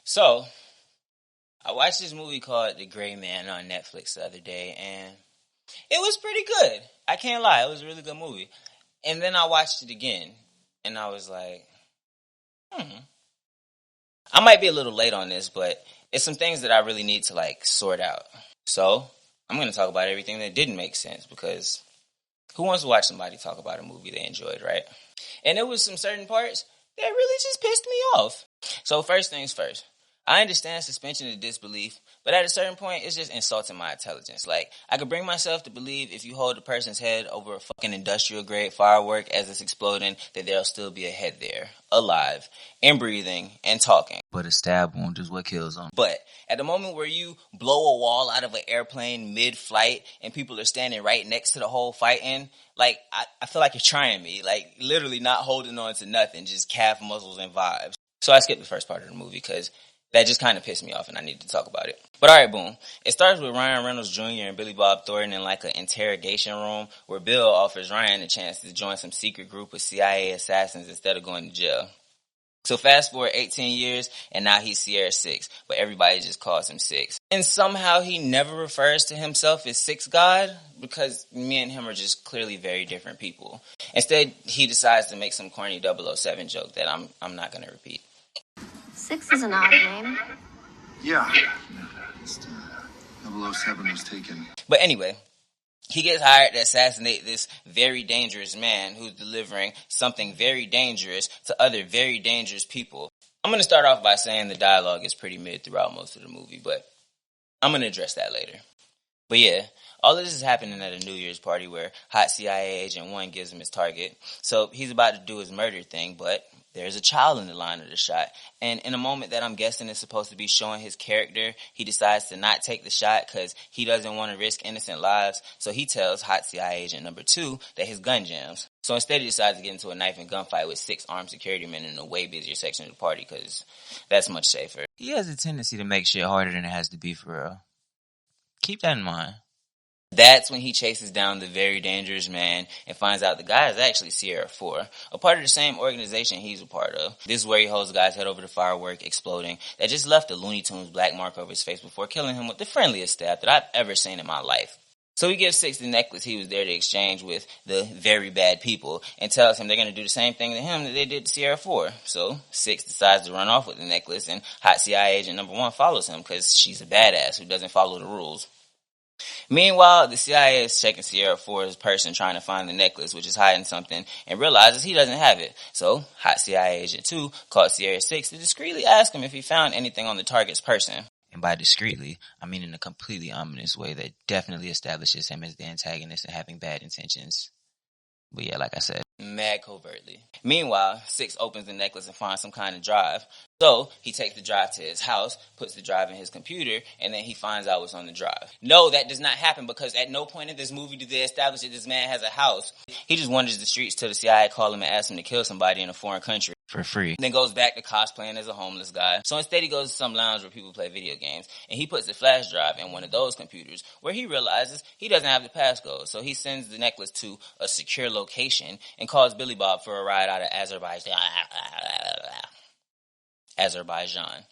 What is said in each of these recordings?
So, I watched this movie called The Gray Man on Netflix the other day, and it was pretty good. I can't lie, it was a really good movie. And then I watched it again, and I was like, I might be a little late on this, but it's some things that I really need to, sort out. So, I'm going to talk about everything that didn't make sense, because who wants to watch somebody talk about a movie they enjoyed, right? And there was some certain parts that really just pissed me off. So first things first, I understand suspension of disbelief, but at a certain point, it's just insulting my intelligence. Like, I could bring myself to believe if you hold a person's head over a fucking industrial grade firework as it's exploding, that there'll still be a head there, alive, and breathing, and talking. But a stab wound is what kills them. But at the moment where you blow a wall out of an airplane mid-flight and people are standing right next to the hole fighting, I feel like you're trying me. Like, literally not holding on to nothing, just calf muscles and vibes. So I skipped the first part of the movie because that just kind of pissed me off and I need to talk about it. But alright, boom. It starts with Ryan Reynolds Jr. and Billy Bob Thornton in an interrogation room where Bill offers Ryan a chance to join some secret group of CIA assassins instead of going to jail. So fast forward 18 years and now he's Sierra 6, but everybody just calls him 6. And somehow he never refers to himself as 6 God because me and him are just clearly very different people. Instead, he decides to make some corny 007 joke that I'm not going to repeat. 6 is an odd name. Yeah. 007 was taken. But anyway, he gets hired to assassinate this very dangerous man who's delivering something very dangerous to other very dangerous people. I'm going to start off by saying the dialogue is pretty mid throughout most of the movie, but I'm going to address that later. But yeah, all of this is happening at a New Year's party where hot CIA agent 1 gives him his target. So he's about to do his murder thing, but there's a child in the line of the shot. And in a moment that I'm guessing is supposed to be showing his character, he decides to not take the shot because he doesn't want to risk innocent lives. So he tells hot CIA agent number 2 that his gun jams. So instead he decides to get into a knife and gunfight with 6 armed security men in a way busier section of the party because that's much safer. He has a tendency to make shit harder than it has to be for real. Keep that in mind. That's when he chases down the very dangerous man and finds out the guy is actually Sierra 4, a part of the same organization he's a part of. This is where he holds the guy's head over the firework exploding that just left a Looney Tunes black mark over his face before killing him with the friendliest stab that I've ever seen in my life. So he gives 6 the necklace he was there to exchange with the very bad people and tells him they're going to do the same thing to him that they did to Sierra 4. So 6 decides to run off with the necklace and hot CIA agent number 1 follows him because she's a badass who doesn't follow the rules. Meanwhile, the CIA is checking Sierra 4's person trying to find the necklace, which is hiding something, and realizes he doesn't have it. So, hot CIA agent 2 called Sierra 6 to discreetly ask him if he found anything on the target's person. And by discreetly, I mean in a completely ominous way that definitely establishes him as the antagonist and having bad intentions. But yeah, like I said, mad covertly. Meanwhile, 6 opens the necklace and finds some kind of drive. So, he takes the drive to his house, puts the drive in his computer, and then he finds out what's on the drive. No, that does not happen because at no point in this movie do they establish that this man has a house. He just wanders the streets till the CIA call him and ask him to kill somebody in a foreign country for free. Then goes back to cosplaying as a homeless guy. So instead he goes to some lounge where people play video games, and he puts a flash drive in one of those computers where he realizes he doesn't have the passcode. So he sends the necklace to a secure location and calls Billy Bob for a ride out of Azerbaijan,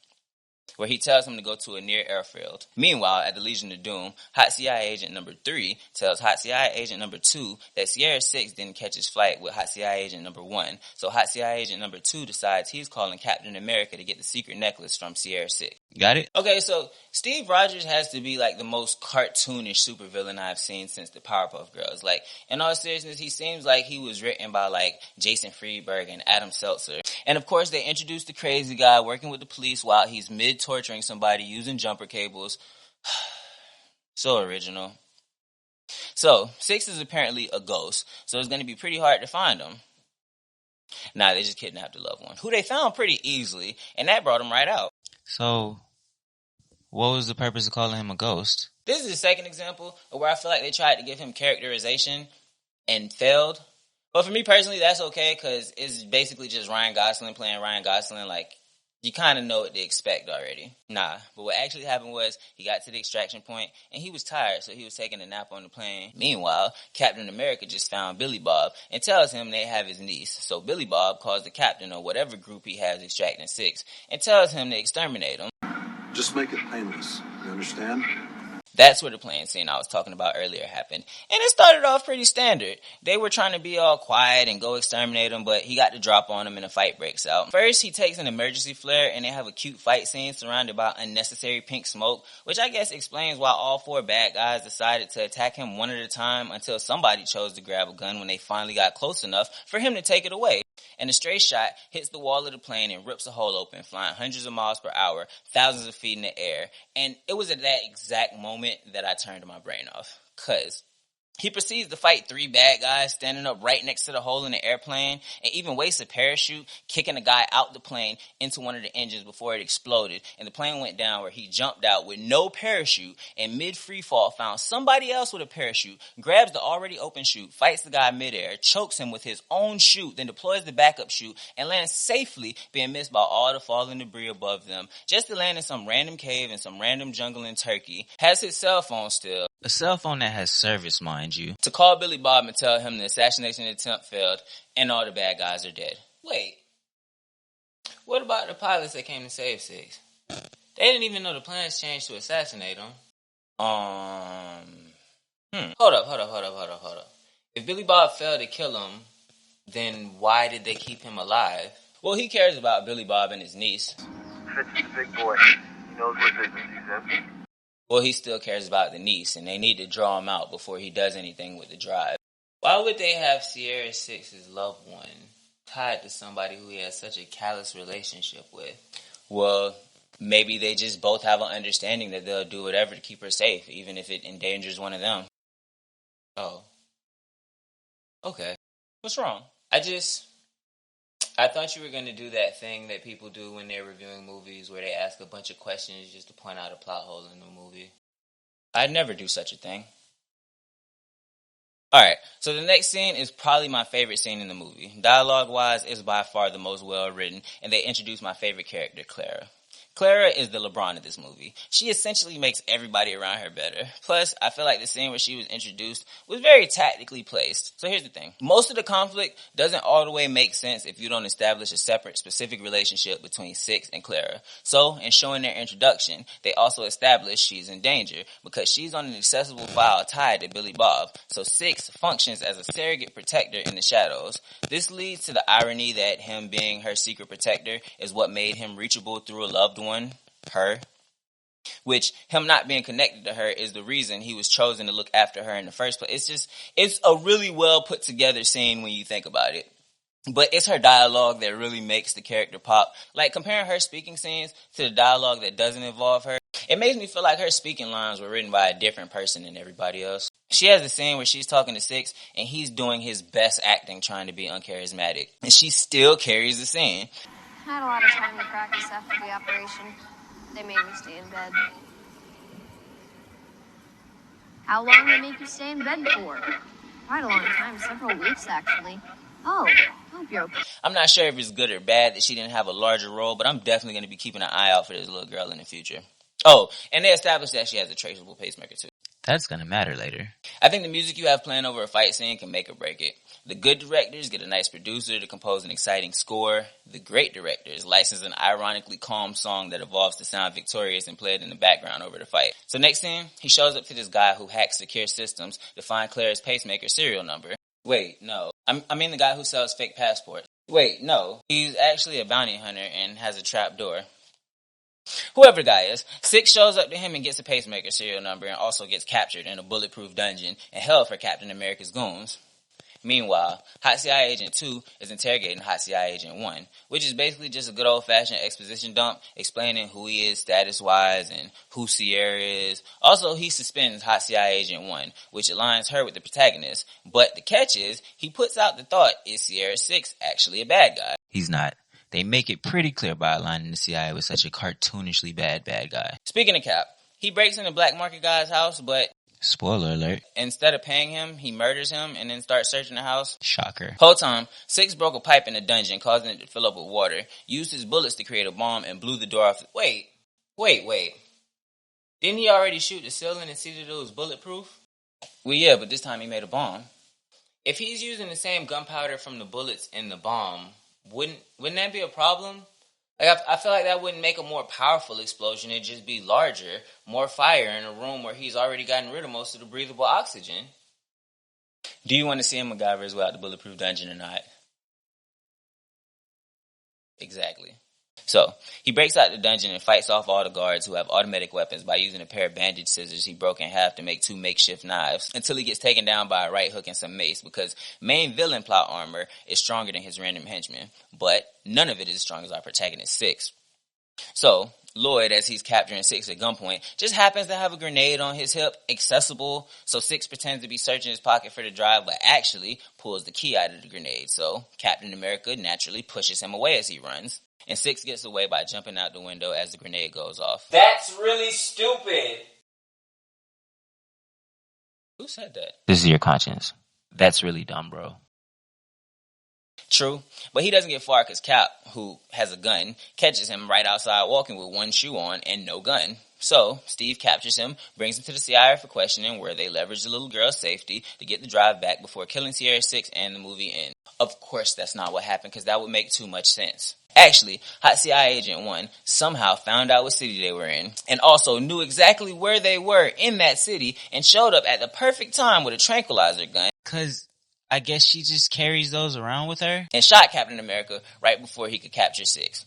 where he tells him to go to a near airfield. Meanwhile, at the Legion of Doom, hot CIA agent number 3 tells hot CIA agent number 2 that Sierra 6 didn't catch his flight with hot CIA agent number 1. So hot CIA agent number 2 decides he's calling Captain America to get the secret necklace from Sierra 6. Got it? Okay, so Steve Rogers has to be the most cartoonish supervillain I've seen since the Powerpuff Girls. In all seriousness, he seems like he was written by Jason Friedberg and Adam Seltzer. And of course, they introduced the crazy guy working with the police while he's mid-torturing somebody using jumper cables. So original. So, 6 is apparently a ghost, so it's going to be pretty hard to find him. Nah, they just kidnapped a loved one, who they found pretty easily, and that brought him right out. So, what was the purpose of calling him a ghost? This is the second example of where I feel like they tried to give him characterization and failed. But for me personally, that's okay, because it's basically just Ryan Gosling playing Ryan Gosling. You kind of know what to expect already. Nah, but what actually happened was he got to the extraction point and he was tired, so he was taking a nap on the plane. Meanwhile, Captain America just found Billy Bob and tells him they have his niece. So Billy Bob calls the captain of whatever group he has extracting 6 and tells him to exterminate him. Just make it painless. You understand? That's where the plane scene I was talking about earlier happened. And it started off pretty standard. They were trying to be all quiet and go exterminate him, but he got the drop on him and a fight breaks out. First, he takes an emergency flare and they have a cute fight scene surrounded by unnecessary pink smoke, which I guess explains why all 4 bad guys decided to attack him one at a time until somebody chose to grab a gun when they finally got close enough for him to take it away. And a stray shot hits the wall of the plane and rips a hole open, flying hundreds of miles per hour, thousands of feet in the air. And it was at that exact moment that I turned my brain off. 'Cause he proceeds to fight 3 bad guys standing up right next to the hole in the airplane and even wastes a parachute, kicking a guy out the plane into one of the engines before it exploded. And the plane went down where he jumped out with no parachute and mid-free fall found somebody else with a parachute, grabs the already open chute, fights the guy midair, chokes him with his own chute, then deploys the backup chute and lands safely, being missed by all the falling debris above them, just to land in some random cave in some random jungle in Turkey. Has his cell phone still. A cell phone that has service, mind you. To call Billy Bob and tell him the assassination attempt failed and all the bad guys are dead. Wait. What about the pilots that came to save 6? They didn't even know the plans changed to assassinate him. Hold up. If Billy Bob failed to kill him, then why did they keep him alive? Well, he cares about Billy Bob and his niece. Fitz is a big boy. He knows what business he's in. Well, he still cares about the niece, and they need to draw him out before he does anything with the drive. Why would they have Sierra 6's loved one tied to somebody who he has such a callous relationship with? Well, maybe they just both have an understanding that they'll do whatever to keep her safe, even if it endangers one of them. Oh. Okay. What's wrong? I thought you were going to do that thing that people do when they're reviewing movies where they ask a bunch of questions just to point out a plot hole in the movie. I'd never do such a thing. Alright, so the next scene is probably my favorite scene in the movie. Dialogue-wise, it's by far the most well-written, and they introduce my favorite character, Clara. Clara is the LeBron of this movie. She essentially makes everybody around her better. Plus, I feel like the scene where she was introduced was very tactically placed. So here's the thing. Most of the conflict doesn't all the way make sense if you don't establish a separate, specific relationship between 6 and Clara. So, in showing their introduction, they also establish she's in danger because she's on an accessible file tied to Billy Bob. So 6 functions as a surrogate protector in the shadows. This leads to the irony that him being her secret protector is what made him reachable through a loved one. Her, which him not being connected to her is the reason he was chosen to look after her in the first place. It's a really well put together scene when you think about it. But it's her dialogue that really makes the character pop. Like comparing her speaking scenes to the dialogue that doesn't involve her, it makes me feel like her speaking lines were written by a different person than everybody else. She has a scene where she's talking to 6 and he's doing his best acting trying to be uncharismatic. And she still carries the scene. I had a lot of time to practice after the operation. They made me stay in bed. How long did they make you stay in bed for? Quite a long time, several weeks actually. Oh, I hope you're okay. I'm not sure if it's good or bad that she didn't have a larger role, but I'm definitely going to be keeping an eye out for this little girl in the future. Oh, and they established that she has a traceable pacemaker too. That's going to matter later. I think the music you have playing over a fight scene can make or break it. The good directors get a nice producer to compose an exciting score. The great directors license an ironically calm song that evolves to sound victorious and play it in the background over the fight. So next scene, he shows up to this guy who hacks secure systems to find Claire's pacemaker serial number. Wait, no. I mean the guy who sells fake passports. Wait, no. He's actually a bounty hunter and has a trap door. Whoever the guy is, 6 shows up to him and gets a pacemaker serial number and also gets captured in a bulletproof dungeon and held for Captain America's goons. Meanwhile, Hot CIA Agent 2 is interrogating Hot CIA Agent 1, which is basically just a good old-fashioned exposition dump explaining who he is status-wise and who Sierra is. Also, he suspends Hot CIA Agent 1, which aligns her with the protagonist. But the catch is, he puts out the thought, is Sierra 6 actually a bad guy? He's not. They make it pretty clear by aligning the CIA with such a cartoonishly bad guy. Speaking of Cap, he breaks into Black Market guy's house, but Spoiler alert. Instead of paying him, he murders him and then starts searching the house. Shocker. Whole time, Six broke a pipe in the dungeon, causing it to fill up with water, used his bullets to create a bomb, and blew the door off. Wait. Didn't he already shoot the ceiling and see that it was bulletproof? Well, yeah, but this time he made a bomb. If he's using the same gunpowder from the bullets in the bomb, wouldn't that be a problem? Like, I feel like that wouldn't make a more powerful explosion. It'd just be larger, more fire in a room where he's already gotten rid of most of the breathable oxygen. Do you want to see him MacGyver's without the bulletproof dungeon or not? Exactly. So, he breaks out the dungeon and fights off all the guards who have automatic weapons by using a pair of bandage scissors he broke in half to make 2 makeshift knives, until he gets taken down by a right hook and some mace, because main villain plot armor is stronger than his random henchmen, but none of it is as strong as our protagonist Six. So, Lloyd, as he's capturing Six at gunpoint, just happens to have a grenade on his hip, accessible, so Six pretends to be searching his pocket for the drive, but actually pulls the key out of the grenade, so Captain America naturally pushes him away as he runs. And Six gets away by jumping out the window as the grenade goes off. That's really stupid. Who said that? This is your conscience. That's really dumb, bro. True, but he doesn't get far because Cap, who has a gun, catches him right outside walking with one shoe on and no gun. So, Steve captures him, brings him to the CIA for questioning, where they leverage the little girl's safety to get the drive back before killing Sierra Six and the movie ends. Of course that's not what happened, because that would make too much sense. Actually, Hot CIA Agent 1 somehow found out what city they were in, and also knew exactly where they were in that city, and showed up at the perfect time with a tranquilizer gun, because I guess she just carries those around with her, and shot Captain America right before he could capture Six.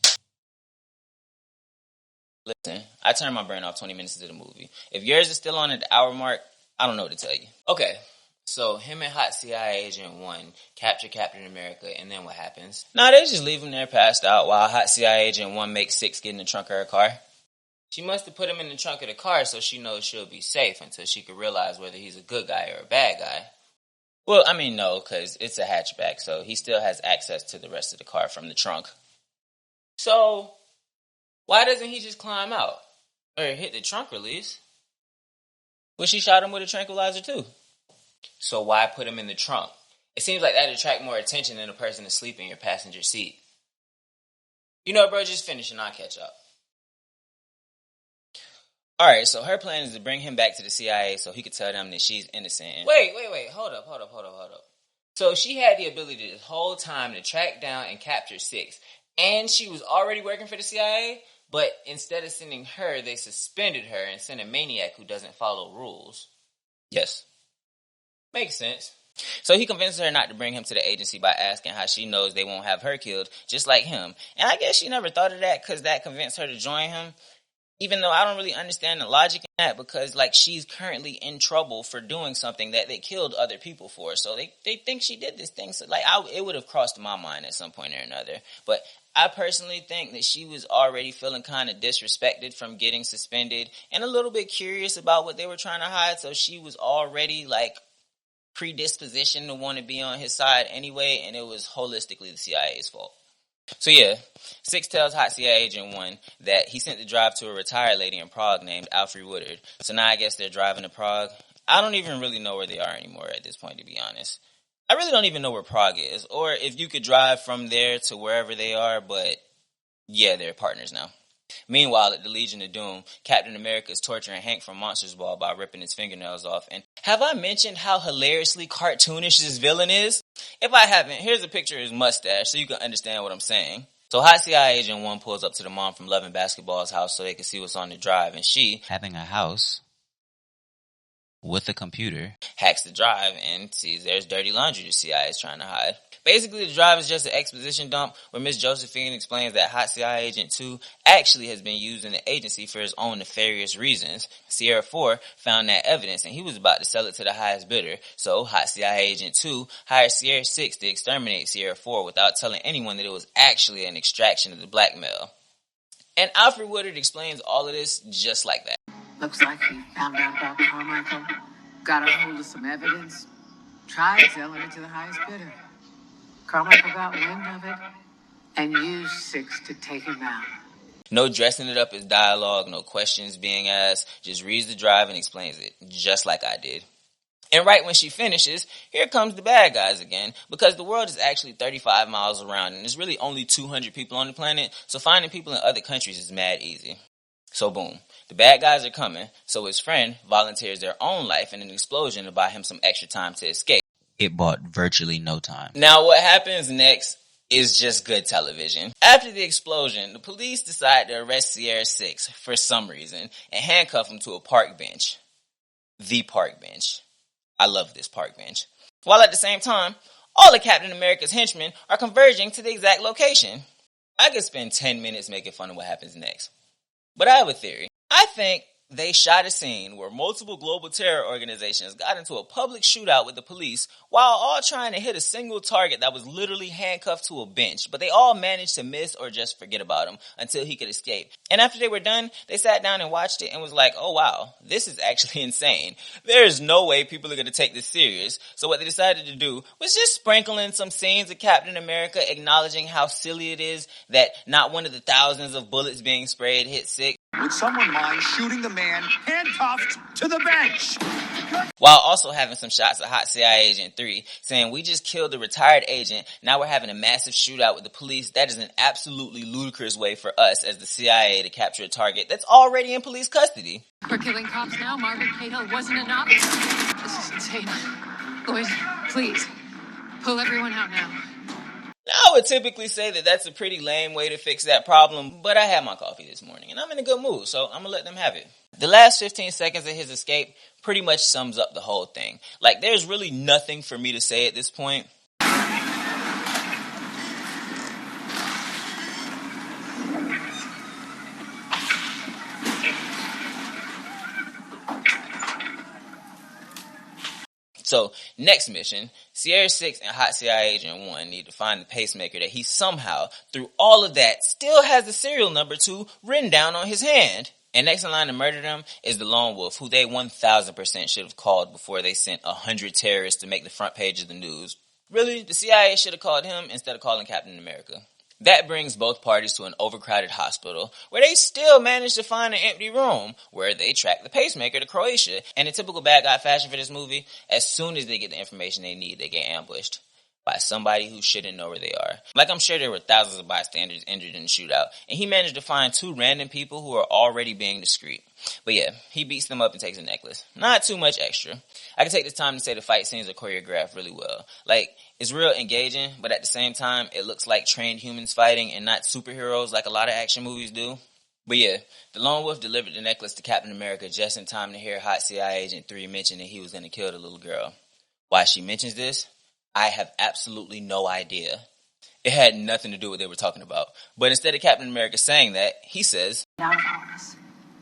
Listen, I turned my brain off 20 minutes into the movie. If yours is still on at the hour mark, I don't know what to tell you. Okay, so him and Hot CIA Agent 1 capture Captain America, and then what happens? Nah, they just leave him there passed out while Hot CIA Agent 1 makes Six get in the trunk of her car. She must have put him in the trunk of the car so she knows she'll be safe until she can realize whether he's a good guy or a bad guy. Well, I mean, no, because it's a hatchback, so he still has access to the rest of the car from the trunk. So, why doesn't he just climb out? Or hit the trunk release? Well, she shot him with a tranquilizer too. So why put him in the trunk? It seems like that'd attract more attention than a person asleep in your passenger seat. You know, bro, just finish and I'll catch up. Alright, so her plan is to bring him back to the CIA so he could tell them that she's innocent. Wait, hold up. So she had the ability this whole time to track down and capture Six, and she was already working for the CIA, but instead of sending her, they suspended her and sent a maniac who doesn't follow rules. Yes. Makes sense. So he convinces her not to bring him to the agency by asking how she knows they won't have her killed, just like him. And I guess she never thought of that because that convinced her to join him. Even though I don't really understand the logic in that, because like she's currently in trouble for doing something that they killed other people for. So they think she did this thing. So like it would have crossed my mind at some point or another. But I personally think that she was already feeling kind of disrespected from getting suspended and a little bit curious about what they were trying to hide. So she was already like predispositioned to want to be on his side anyway. And it was holistically the CIA's fault. So yeah, Six tells Hot CIA Agent 1 that he sent the drive to a retired lady in Prague named Alfre Woodard. So now I guess they're driving to Prague. I don't even really know where they are anymore at this point, to be honest. I really don't even know where Prague is, or if you could drive from there to wherever they are, but yeah, they're partners now. Meanwhile, at the Legion of Doom, Captain America is torturing Hank from Monsters Ball by ripping his fingernails off. And have I mentioned how hilariously cartoonish this villain is? If I haven't, here's a picture of his mustache so you can understand what I'm saying. So Hot CIA Agent 1 pulls up to the mom from Loving Basketball's house so they can see what's on the drive. And she, having a house with a computer, hacks the drive and sees there's dirty laundry the CIA is trying to hide. Basically, the drive is just an exposition dump where Miss Josephine explains that Hot CIA Agent 2 actually has been used in the agency for his own nefarious reasons. Sierra 4 found that evidence and he was about to sell it to the highest bidder. So Hot CIA Agent 2 hired Sierra 6 to exterminate Sierra 4 without telling anyone that it was actually an extraction of the blackmail. And Alfre Woodard explains all of this just like that. Looks like he found out about Carmichael, got a hold of some evidence, tried selling it to the highest bidder. Carmichael got wind of it and used Six to take him out. No dressing it up as dialogue, no questions being asked, just reads the drive and explains it, just like I did. And right when she finishes, here comes the bad guys again, because the world is actually 35 miles around and there's really only 200 people on the planet, so finding people in other countries is mad easy. So boom, the bad guys are coming, so his friend volunteers their own life in an explosion to buy him some extra time to escape. It bought virtually no time. Now what happens next is just good television. After the explosion, the police decide to arrest Sierra 6 for some reason and handcuff him to a park bench. The park bench. I love this park bench. While at the same time, all of Captain America's henchmen are converging to the exact location. I could spend 10 minutes making fun of what happens next. But I have a theory. I think they shot a scene where multiple global terror organizations got into a public shootout with the police while all trying to hit a single target that was literally handcuffed to a bench, but they all managed to miss or just forget about him until he could escape. And after they were done, they sat down and watched it and was like, oh wow, this is actually insane. There is no way people are going to take this serious. So what they decided to do was just sprinkle in some scenes of Captain America acknowledging how silly it is that not one of the thousands of bullets being sprayed hit 6. Would someone mind shooting the man handcuffed to the bench? While also having some shots of hot CIA Agent 3 saying, we just killed a retired agent, now we're having a massive shootout with the police. That is an absolutely ludicrous way for us as the CIA to capture a target that's already in police custody. We're killing cops now. Marvin Cahill wasn't enough. This is insane. Boys, please, pull everyone out now. Now, I would typically say that that's a pretty lame way to fix that problem, but I had my coffee this morning and I'm in a good mood, so I'm gonna let them have it. The last 15 seconds of his escape pretty much sums up the whole thing. Like, there's really nothing for me to say at this point. So, next mission, Sierra 6 and Hot CIA Agent 1 need to find the pacemaker that he somehow, through all of that, still has the serial number to written down on his hand. And next in line to murder them is the Lone Wolf, who they 1000% should have called before they sent 100 terrorists to make the front page of the news. Really, the CIA should have called him instead of calling Captain America. That brings both parties to an overcrowded hospital where they still manage to find an empty room where they track the pacemaker to Croatia. And in typical bad guy fashion for this movie, as soon as they get the information they need, they get ambushed by somebody who shouldn't know where they are. Like, I'm sure there were thousands of bystanders injured in the shootout, and he managed to find 2 random people who are already being discreet. But yeah, he beats them up and takes a necklace. Not too much extra. I can take this time to say the fight scenes are choreographed really well. Like, it's real engaging, but at the same time, it looks like trained humans fighting and not superheroes like a lot of action movies do. But yeah, the Lone Wolf delivered the necklace to Captain America just in time to hear Hot CIA Agent 3 mention that he was going to kill the little girl. Why she mentions this, I have absolutely no idea. It had nothing to do with what they were talking about. But instead of Captain America saying that, he says, Down with all of us.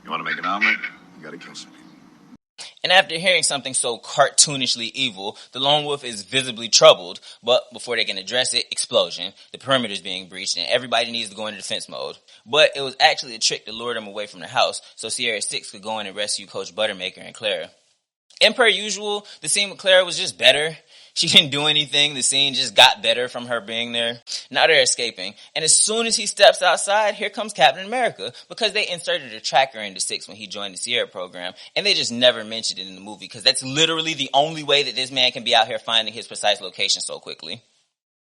You want to make an omelet? You got to kill some people. and after hearing something so cartoonishly evil, the Lone Wolf is visibly troubled, but before they can address it, explosion. The perimeter is being breached and everybody needs to go into defense mode. But it was actually a trick to lure them away from the house so Sierra 6 could go in and rescue Coach Buttermaker and Clara. And per usual, the scene with Clara was just better. She didn't do anything. The scene just got better from her being there. Now they're escaping. And as soon as he steps outside, here comes Captain America, because they inserted a tracker into 6 when he joined the Sierra program. And they just never mentioned it in the movie, because that's literally the only way that this man can be out here finding his precise location so quickly.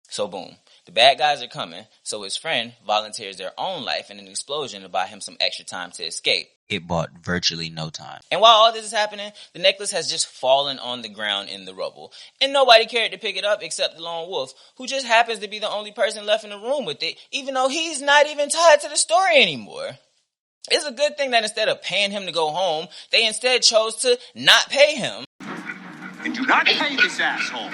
So boom, the bad guys are coming, so his friend volunteers their own life in an explosion to buy him some extra time to escape. It bought virtually no time. And while all this is happening, the necklace has just fallen on the ground in the rubble. And nobody cared to pick it up except the Lone Wolf, who just happens to be the only person left in the room with it, even though he's not even tied to the story anymore. It's a good thing that instead of paying him to go home, they instead chose to not pay him. And do not pay this asshole.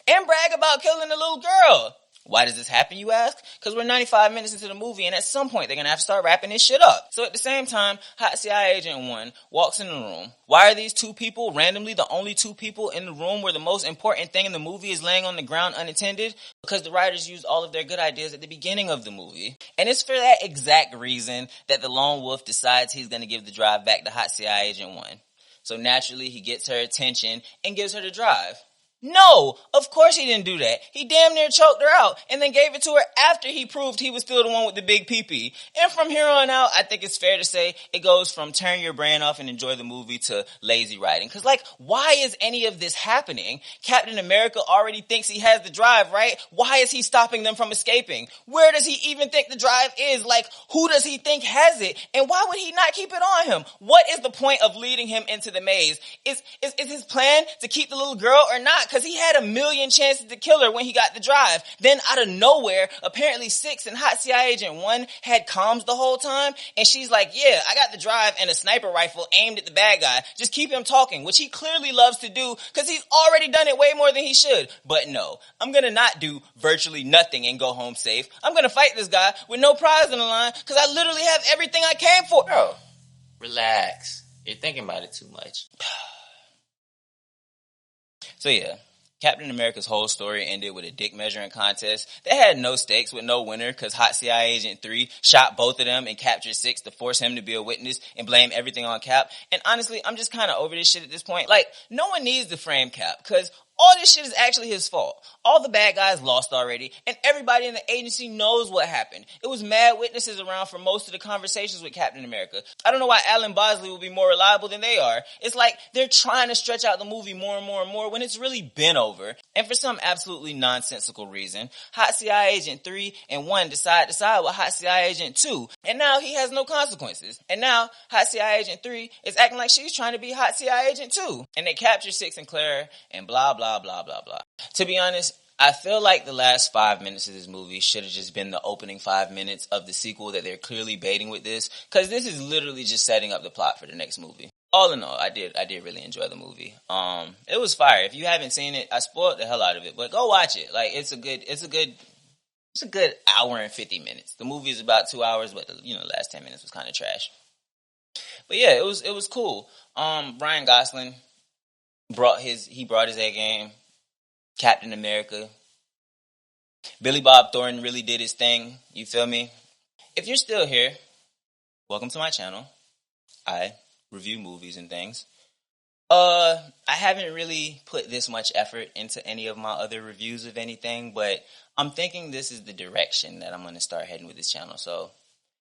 And brag about killing the little girl. Why does this happen, you ask? Because we're 95 minutes into the movie, and at some point, they're going to have to start wrapping this shit up. So at the same time, Hot CIA Agent 1 walks in the room. Why are these 2 people randomly the only 2 people in the room where the most important thing in the movie is laying on the ground unattended? Because the writers used all of their good ideas at the beginning of the movie. And it's for that exact reason that the Lone Wolf decides he's going to give the drive back to Hot CIA Agent 1. So naturally, he gets her attention and gives her the drive. No, of course he didn't do that. He damn near choked her out and then gave it to her after he proved he was still the one with the big pee-pee. And from here on out, I think it's fair to say it goes from turn your brain off and enjoy the movie to lazy writing. Cause like, why is any of this happening? Captain America already thinks he has the drive, right? Why is he stopping them from escaping? Where does he even think the drive is? Like, who does he think has it? And why would he not keep it on him? What is the point of leading him into the maze? Is his plan to keep the little girl or not? Because he had a million chances to kill her when he got the drive. Then out of nowhere, apparently Six and Hot CIA Agent 1 had comms the whole time. And she's like, yeah, I got the drive and a sniper rifle aimed at the bad guy. Just keep him talking, which he clearly loves to do because he's already done it way more than he should. But no, I'm going to not do virtually nothing and go home safe. I'm going to fight this guy with no prize on the line because I literally have everything I came for. Bro, relax. You're thinking about it too much. So yeah, Captain America's whole story ended with a dick measuring contest that had no stakes with no winner because Hot CIA Agent 3 shot both of them and captured Six to force him to be a witness and blame everything on Cap. And honestly, I'm just kind of over this shit at this point. Like, no one needs to frame Cap because all this shit is actually his fault. All the bad guys lost already, and everybody in the agency knows what happened. It was mad witnesses around for most of the conversations with Captain America. I don't know why Alan Bosley will be more reliable than they are. It's like they're trying to stretch out the movie more and more and more when it's really been over. And for some absolutely nonsensical reason, Hot CIA Agent 3 and 1 decide to side with Hot CIA Agent 2, and now he has no consequences. And now Hot CIA Agent 3 is acting like she's trying to be Hot CIA Agent 2. And they capture Six and Clara and blah, blah, blah, blah, blah. To be honest, I feel like the last 5 minutes of this movie should have just been the opening 5 minutes of the sequel that they're clearly baiting with this, because this is literally just setting up the plot for the next movie. All in all, I did really enjoy the movie. It was fire. If you haven't seen it, I spoiled the hell out of it, but go watch it. Like, it's a good hour and 50 minutes. The movie is about 2 hours, but the last 10 minutes was kind of trash. But yeah, it was cool. Ryan Gosling brought his A game. Captain America. Billy Bob Thornton really did his thing. You feel me? If you're still here, welcome to my channel. I review movies and things. I haven't really put this much effort into any of my other reviews of anything, but I'm thinking this is the direction that I'm going to start heading with this channel. So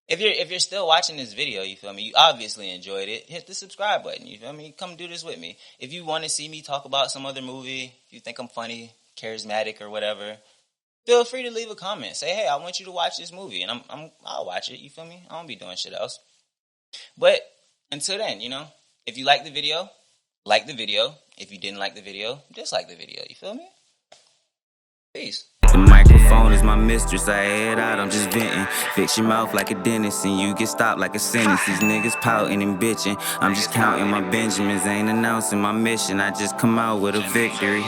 if you're still watching this video, you feel me, you obviously enjoyed it, hit the subscribe button, you feel me, come do this with me. If you want to see me talk about some other movie, if you think I'm funny, charismatic, or whatever, feel free to leave a comment. Say, hey, I want you to watch this movie, and I'll watch it, you feel me? I won't be doing shit else. But until then, if you like the video, like the video. If you didn't like the video, dislike the video, you feel me? Peace. The microphone is my mistress, I head out, I'm just venting. Fix your mouth like a dentist and you get stopped like a sentence. These niggas pouting and bitching, I'm just counting my Benjamins. Ain't announcing my mission, I just come out with a victory.